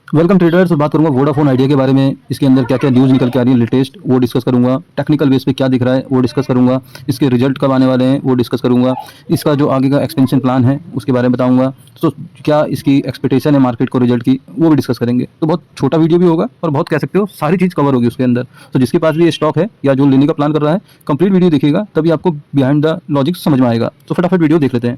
Welcome traders. बात करूंगा Vodafone idea के बारे में। इसके अंदर क्या क्या न्यूज़ निकल के आ रही है लेटेस्ट, वो डिस्कस करूंगा। टेक्निकल बेस पे क्या दिख रहा है वो डिस्कस करूंगा। इसके रिजल्ट कब आने वाले हैं वो डिस्कस करूंगा। इसका जो आगे का एक्सपेंशन प्लान है उसके बारे में बताऊंगा। तो क्या इसकी एक्सपेक्टेशन है मार्केट को रिजल्ट की, वो भी डिस्कस करेंगे। तो बहुत छोटा वीडियो भी होगा और बहुत कह सकते हो सारी चीज़ कवर होगी उसके अंदर। तो जिसके पास भी ये स्टॉक है या जो लेने का प्लान कर रहा है, कंप्लीट वीडियो देखिएगा, तभी आपको बिहाइंड द लॉजिक समझ में आएगा। तो फटाफट वीडियो देख लेते हैं।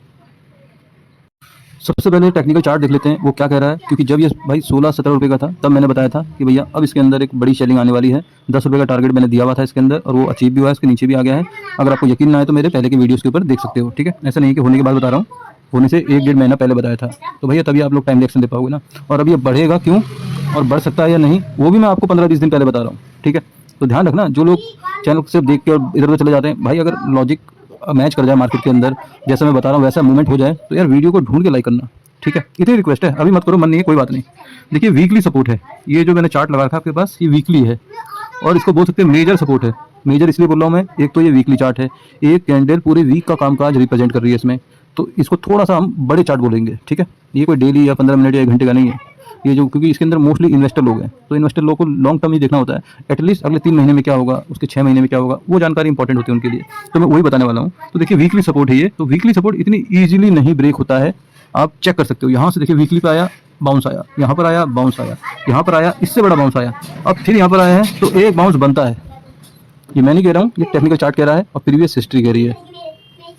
सबसे पहले टेक्निकल चार्ट देख लेते हैं वो क्या कह रहा है, क्योंकि जब ये भाई 16-17 रुपये का था तब मैंने बताया था कि भैया अब इसके अंदर एक बड़ी सेलिंग आने वाली है। 10 रुपये का टारगेट मैंने दिया हुआ था इसके अंदर और वो अचीव भी हुआ है, इसके नीचे भी आ गया है। अगर आपको यकीन ना आए तो मेरे पहले के वीडियोस के ऊपर देख सकते हो, ठीक है। ऐसा नहीं है कि होने के बाद बता रहा हूँ, होने से 1-1.5 महीना पहले बताया था। तो भैया तभी आप लोग टाइम रिएक्शन दे पाओगे ना। और अब ये बढ़ेगा क्यों और बढ़ सकता है या नहीं, वो भी मैं आपको 15-20 दिन पहले बता रहा हूँ, ठीक है। तो ध्यान रखना, जो लोग चैनल को सिर्फ देख के और इधर उधर चले जाते हैं, भाई अगर लॉजिक मैच कर जाए मार्केट के अंदर, जैसा मैं बता रहा हूँ वैसा मूवमेंट हो जाए, तो यार वीडियो को ढूंढ के लाइक करना, ठीक है। इतनी रिक्वेस्ट है, अभी मत करो, मन नहीं है कोई बात नहीं। देखिए वीकली सपोर्ट है, ये जो मैंने चार्ट लगा रखा आपके पास, ये वीकली है और इसको बोल सकते हैं मेजर सपोर्ट है। मेजर इसलिए बोल रहा हूँ मैं, एक तो ये वीकली चार्ट है, एक कैंडल पूरे वीक का कामकाज रिप्रेजेंट कर रही है इसमें। तो इसको थोड़ा सा हम बड़े चार्ट बोलेंगे, ठीक है। ये कोई डेली या 15 मिनट या 1 घंटे का नहीं है ये, जो क्योंकि इसके अंदर मोस्टली इन्वेस्टर लोग हैं, तो इन्वेस्टर लोग को लॉन्ग टर्म ही देखना होता है। एटलीस्ट अगले 3 महीने में क्या होगा, उसके 6 महीने में क्या होगा, वो जानकारी इंपॉर्टेंट होती है उनके लिए। तो मैं वही बताने वाला हूँ। तो देखिए वीकली सपोर्ट है ये, तो वीकली सपोर्ट इतनी ईजिली नहीं ब्रेक होता है। आप चेक कर सकते हो, यहाँ से देखिए वीकली पे आया, बाउंस आया, यहाँ पर आया, बाउंस आया, यहाँ पर आया, इससे बड़ा बाउंस आया, अब फिर यहाँ पर आया है, तो एक बाउंस बनता है। ये मैं नहीं कह रहा हूँ, ये टेक्निकल चार्ट कह रहा है और प्रीवियस हिस्ट्री कह रही है।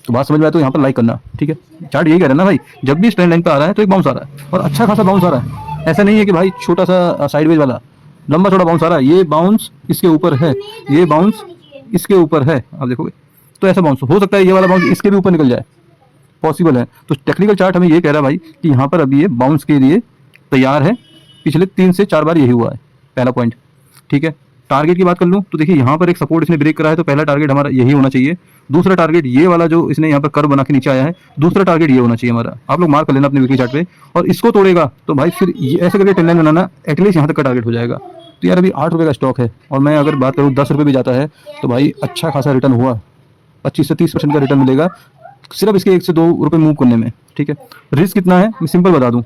तो बात समझ में आए तो यहाँ पर लाइक करना, ठीक है। चार्ट यही कह रहा है ना भाई, जब भी स्ट्रेंड लाइन पे आ रहा है तो एक बाउंस आ रहा है और अच्छा खासा बाउंस आ रहा है। ऐसा नहीं है कि भाई छोटा सा साइडवेज वाला, लंबा छोटा बाउंस आ रहा है। ये बाउंस इसके ऊपर है, ये बाउंस इसके ऊपर है, आप देखोगे तो ऐसा बाउंस हो सकता है, ये वाला बाउंस इसके भी ऊपर निकल जाए, पॉसिबल है। तो टेक्निकल चार्ट हमें ये कह रहा है भाई कि यहाँ पर अभी ये बाउंस के लिए तैयार है। पिछले 3 से 4 बार यही हुआ है, पहला पॉइंट, ठीक है। टारगेट की बात कर लूँ तो देखिए यहाँ पर एक सपोर्ट इसने ब्रेक करा है, तो पहला टारगेट हमारा यही होना चाहिए। दूसरा टारगेट ये वाला जो इसने यहाँ पर कर्व बना के नीचे आया है, दूसरा टारगेट ये होना चाहिए हमारा। आप लोग मार्क कर लेना अपने वीकली चार्ट पे। और इसको तोड़ेगा तो भाई फिर ये ऐसे करके ट्रेंड लाइन बनाना, एटलीस्ट यहाँ तक का टारगेट हो जाएगा। तो यार अभी 8 रुपये का स्टॉक है और मैं अगर बात करूँ 10 रुपये भी जाता है तो भाई अच्छा खासा रिटर्न हुआ, 25 से 30% का रिटर्न मिलेगा सिर्फ इसके 1 से 2 रुपये मूव करने में, ठीक है। रिस्क कितना है मैं सिंपल बता दूं,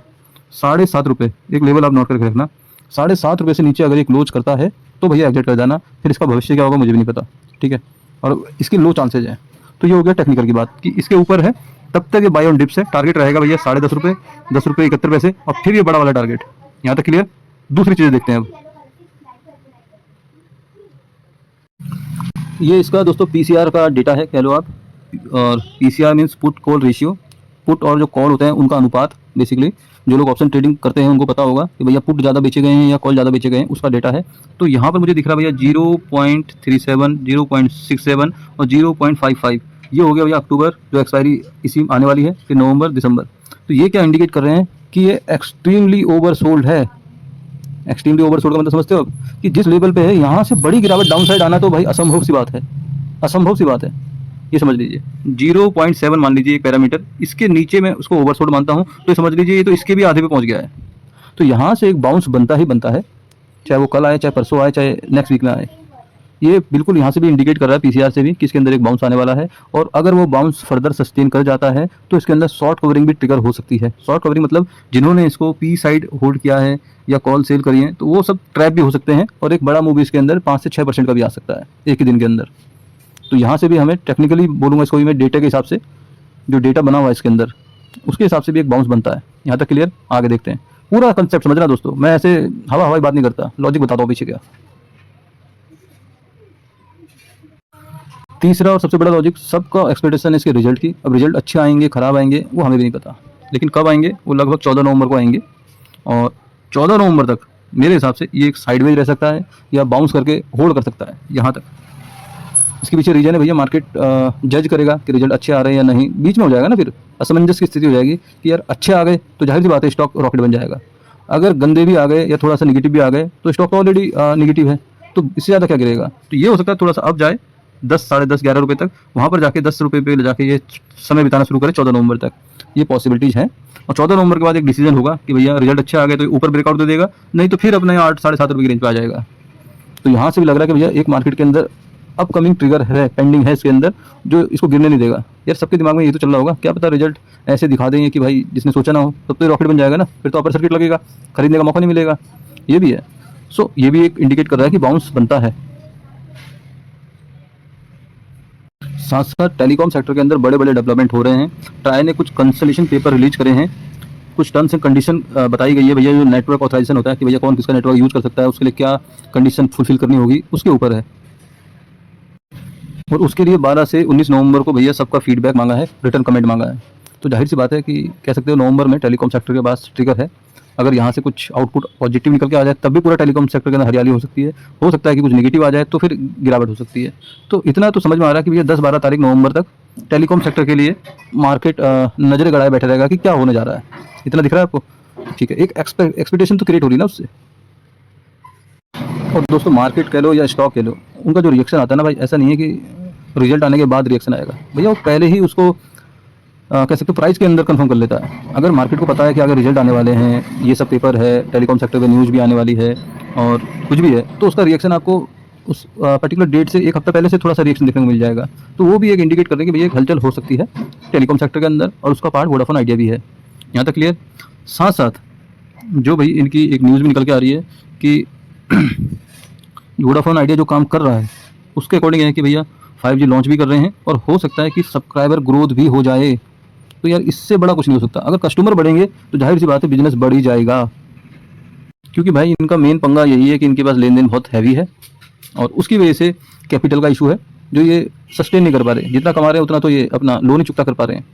7.5 रुपये एक लेवल आप नोट करके रखना। 7.5 रुपये से नीचे अगर ये क्लोज करता है तो भैया एग्जिट कर जाना, फिर इसका भविष्य क्या होगा मुझे भी नहीं पता, ठीक है। और इसकी लो चांसेज हैं। तो ये हो गया टेक्निकल की बात कि इसके ऊपर है, तब तक ये बाय ऑन डिप्स है। टारगेट रहेगा भैया 10.5 रुपये, 10 रुपये 71 पैसे और फिर ये बड़ा वाला टारगेट। यहाँ तक क्लियर। दूसरी चीज़ें देखते हैं अब। ये इसका दोस्तों पीसीआर का डेटा है कह लो आप, और PCR means put call ratio. Put और जो कॉल होते हैं उनका अनुपात, बेसिकली जो लोग ऑप्शन ट्रेडिंग करते हैं उनको पता होगा कि भैया पुट ज़्यादा बेचे गए हैं या कॉल ज़्यादा बेचे गए हैं, उसका डेटा है। तो यहाँ पर मुझे दिख रहा है भैया 0.37, 0.67 और 0.55। ये हो गया भैया अक्टूबर, जो एक्सपायरी इसी आने वाली है, फिर नवंबर, दिसंबर। तो ये क्या इंडिकेट कर रहे हैं कि ये एक्सट्रीमली ओवरसोल्ड है। एक्सट्रीमली ओवरसोल्ड का मतलब समझते हो कि जिस लेवल पे है, यहाँ से बड़ी गिरावट डाउन साइड आना तो भाई असंभव सी बात है, असंभव सी बात है। ये समझ लीजिए 0.7 मान लीजिए एक पैरामीटर, इसके नीचे मैं उसको ओवरसोल्ड मानता हूँ, तो समझ लीजिए ये तो इसके भी आधे पे पहुंच गया है। तो यहाँ से एक बाउंस बनता ही बनता है, चाहे वो कल आए, चाहे परसों आए, चाहे नेक्स्ट वीक में आए। ये बिल्कुल यहाँ से भी इंडिकेट कर रहा है पीसीआर से भी कि इसके अंदर एक बाउंस आने वाला है। और अगर वो बाउंस फर्दर सस्टेन कर जाता है तो इसके अंदर शॉर्ट कवरिंग भी ट्रिगर हो सकती है। शॉर्ट कवरिंग मतलब जिन्होंने इसको पी साइड होल्ड किया है या कॉल सेल करी है, तो वो सब ट्रैप भी हो सकते हैं और एक बड़ा मूव इसके अंदर 5 से 6% का भी आ सकता है एक ही दिन के अंदर। तो यहाँ से भी हमें टेक्निकली बोलूँगा इसको भी मैं, डेटा के हिसाब से, जो डेटा बना हुआ है इसके अंदर उसके हिसाब से भी एक बाउंस बनता है। यहाँ तक क्लियर। आगे देखते हैं, पूरा कंसेप्ट समझना दोस्तों, मैं ऐसे हवा हवाई बात नहीं करता, लॉजिक बताता हूँ पीछे क्या। तीसरा और सबसे बड़ा लॉजिक, सबका एक्सपेक्टेशन है इसके रिजल्ट की। अब रिजल्ट अच्छे आएंगे खराब आएंगे वो हमें भी नहीं पता, लेकिन कब आएंगे वो लगभग 14 नवंबर को आएंगे। और 14 नवंबर तक मेरे हिसाब से ये एक साइडवेज रह सकता है या बाउंस करके होल्ड कर सकता है यहाँ तक। इसके पीछे रीजन है भैया, मार्केट जज करेगा कि रिजल्ट अच्छे आ रहे हैं या नहीं। बीच में हो जाएगा ना, फिर असमंजस की स्थिति हो जाएगी कि यार अच्छे आ गए तो जाहिर सी बात है स्टॉक रॉकेट बन जाएगा। अगर गंदे भी आ गए या थोड़ा सा निगेटिव भी आ गए तो स्टॉक ऑलरेडी निगेटिव है, तो इससे ज़्यादा क्या गिरेगा। तो ये हो सकता है थोड़ा सा अप जाए 10, साढ़े 10, 11 रुपये तक, वहाँ पर जाके 10 रुपये पे ले जाके ये समय बिताना शुरू करे 14 नवंबर तक। ये पॉसिबिलिटीज़ हैं। और 14 नवंबर के बाद एक डिसीजन होगा कि भैया रिजल्ट अच्छे आ गए तो ऊपर ब्रेकआउट दे देगा, नहीं तो फिर अपने 8, साढ़े 7 रुपये की रेंज पे आ जाएगा। तो यहाँ से भी लग रहा है कि भैया एक मार्केट के अंदर अपकमिंग ट्रिगर है, पेंडिंग है इसके अंदर, जो इसको गिरने नहीं देगा। यार सबके दिमाग में ये तो चल रहा होगा, क्या पता रिजल्ट ऐसे दिखा देंगे कि भाई जिसने सोचा ना हो, तब तो रॉकेट बन जाएगा ना, फिर तो अपर सर्किट लगेगा, खरीदने का मौका नहीं मिलेगा। ये भी है। सो ये भी एक इंडिकेट कर रहा है कि बाउंस बनता है। साथ साथ टेलीकॉम सेक्टर के अंदर बड़े बड़े डेवलपमेंट हो रहे हैं। ट्राई ने कुछ कंसल्टेशन पेपर रिलीज करे हैं, कुछ टर्म्स एंड कंडीशन बताई गई है भैया। जो नेटवर्क ऑथराइजेशन होता है कि भैया कौन किसका नेटवर्क यूज कर सकता है, उसके लिए क्या कंडीशन फुलफिल करनी होगी, उसके ऊपर है। और उसके लिए 12 से 19 नवंबर को भैया सबका फीडबैक मांगा है, रिटर्न कमेंट मांगा है। तो जाहिर सी बात है कि कह सकते हो नवंबर में टेलीकॉम सेक्टर के पास ट्रिगर है। अगर यहाँ से कुछ आउटपुट पॉजिटिव निकल के आ जाए तब भी पूरा टेलीकॉम सेक्टर के अंदर हरियाली हो सकती है। हो सकता है कि कुछ नेगेटिव आ जाए तो फिर गिरावट हो सकती है। तो इतना तो समझ में आ रहा है कि भैया 10-12 तारीख नवंबर तक टेलीकॉम सेक्टर के लिए मार्केट नजरें गड़ाए बैठे रहेगा कि क्या होने जा रहा है। इतना दिख रहा है आपको? ठीक है, एक एक्सपेक्टेशन तो क्रिएट हो रही है ना उससे। और दोस्तों मार्केट कह लो या स्टॉक कह लो, उनका जो रिएक्शन आता है ना भाई, ऐसा नहीं है कि रिजल्ट आने के बाद रिएक्शन आएगा। भैया वो पहले ही उसको कह सकते हो प्राइस के अंदर कंफर्म कर लेता है। अगर मार्केट को पता है कि अगर रिजल्ट आने वाले हैं, ये सब पेपर है, टेलीकॉम सेक्टर में न्यूज़ भी आने वाली है और कुछ भी है, तो उसका रिएक्शन आपको उस पर्टिकुलर डेट से एक हफ्ता पहले से थोड़ा सा रिएक्शन देखने को मिल जाएगा। तो वो भी एक इंडिकेट कर रहे हैं कि भैया एक हलचल हो सकती है टेलीकॉम सेक्टर के अंदर, और उसका पार्ट वोडाफोन आइडिया भी है। यहाँ तक क्लियर। साथ साथ जो भाई इनकी एक न्यूज़ भी निकल के आ रही है कि वोडाफोन आइडिया जो काम कर रहा है उसके अकॉर्डिंग है कि भैया 5G लॉन्च भी कर रहे हैं और हो सकता है कि सब्सक्राइबर ग्रोथ भी हो जाए। तो यार इससे बड़ा कुछ नहीं हो सकता। अगर कस्टमर बढ़ेंगे तो जाहिर सी बात है बिजनेस बढ़ ही जाएगा, क्योंकि भाई इनका मेन पंगा यही है कि इनके पास लेन देन बहुत हैवी है और उसकी वजह से कैपिटल का इशू है, जो ये सस्टेन नहीं कर पा रहे। जितना कमा रहे हैं उतना तो ये अपना लोन ही चुकता कर पा रहे हैं।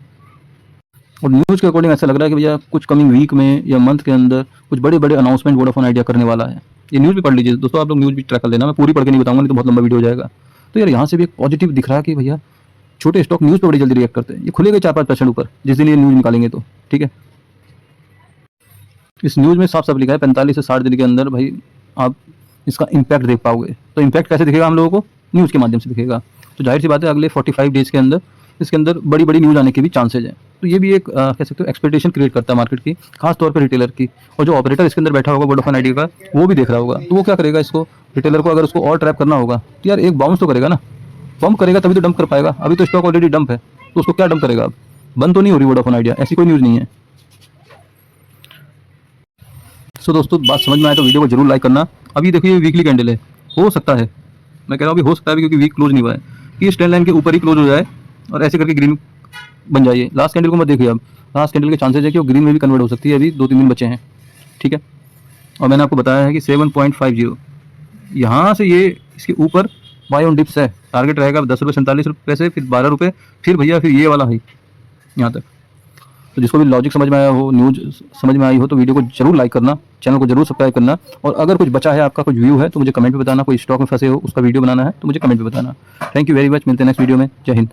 और न्यूज़ के अकॉर्डिंग ऐसा लग रहा है कि भैया कुछ कमिंग वीक में या मंथ के अंदर कुछ बड़े बड़े अनाउंसमेंट वोडाफोन आइडिया करने वाला है। ये न्यूज़ भी पढ़ लीजिए दोस्तों, आप लोग न्यूज़ भी ट्रैक कर लेना, मैं पूरी पढ़ के नहीं बताऊंगा, नहीं तो बहुत लंबा वीडियो हो जाएगा। तो यार यहाँ से भी एक पॉजिटिव दिख रहा है कि भैया छोटे स्टॉक न्यूज़ पे बड़ी जल्दी रिएक्ट करते हैं। ये खुलेगा 4-5% ऊपर जिस दिन ये न्यूज़ निकालेंगे तो। ठीक है, इस न्यूज़ में साफ साफ लिखा है 45 से 60 दिन के अंदर भाई आप इसका इम्पैक्ट देख पाओगे। तो इम्पैक्ट कैसे दिखेगा हम लोगों को? न्यूज़ के माध्यम से दिखेगा। तो जाहिर सी बात है अगले 45 डेज़ के अंदर इसके अंदर बड़ी बड़ी न्यूज़ आने के भी चांसेज हैं। तो ये भी एक कह सकते हो एक्सपेक्टेशन क्रिएट करता है मार्केट की, खास तौर पर रिटेलर की। और जो ऑपरेटर इसके अंदर बैठा होगा वोडाफोन आइडिया का, वो भी देख रहा होगा। तो वो क्या करेगा, इसको रिटेलर को अगर उसको और ट्रैप करना होगा तो यार एक बाउंस तो करेगा ना। पंप करेगा तभी तो डंप कर पाएगा। अभी तो स्टॉक ऑलरेडी डंप है, तो उसको क्या डंप करेगा? अब बंद तो नहीं हो रही वोडाफोन आइडिया, ऐसी कोई न्यूज़ नहीं है। सो दोस्तों बात समझ में आए तो वीडियो को जरूर लाइक करना। अभी देखिए ये वीकली कैंडल है, हो सकता है, मैं कह रहा हूँ अभी हो सकता है क्योंकि वीक क्लोज नहीं हुआ है, कि इस ट्रेंड लाइन के ऊपर ही क्लोज हो जाए और ऐसे करके ग्रीन बन जाइए। लास्ट कैंडल को मत देखिए, अब लास्ट कैंडल के चांसेस है कि वो ग्रीन में भी कन्वर्ट हो सकती है। अभी 2-3 दिन बचे हैं। ठीक है, और मैंने आपको बताया है कि 7.50 यहाँ से ये इसके ऊपर बाय ऑन डिप्स है। टारगेट रहेगा 10 रुपये 47 रुपये से, फिर 12 रुपये, फिर भैया फिर ये वाला है यहाँ तक। तो जिसको भी लॉजिक समझ में आया हो, न्यूज़ समझ में आई हो, तो वीडियो को जरूर लाइक करना, चैनल को जरूर सब्सक्राइब करना। और अगर कुछ बचा है, आपका कुछ व्यू है तो मुझे कमेंट में बताना। कोई स्टॉक में फंसे हो उसका वीडियो बनाना है तो मुझे कमेंट में बताना। थैंक यू वेरी मच, मिलते हैं नेक्स्ट वीडियो में। जय हिंद।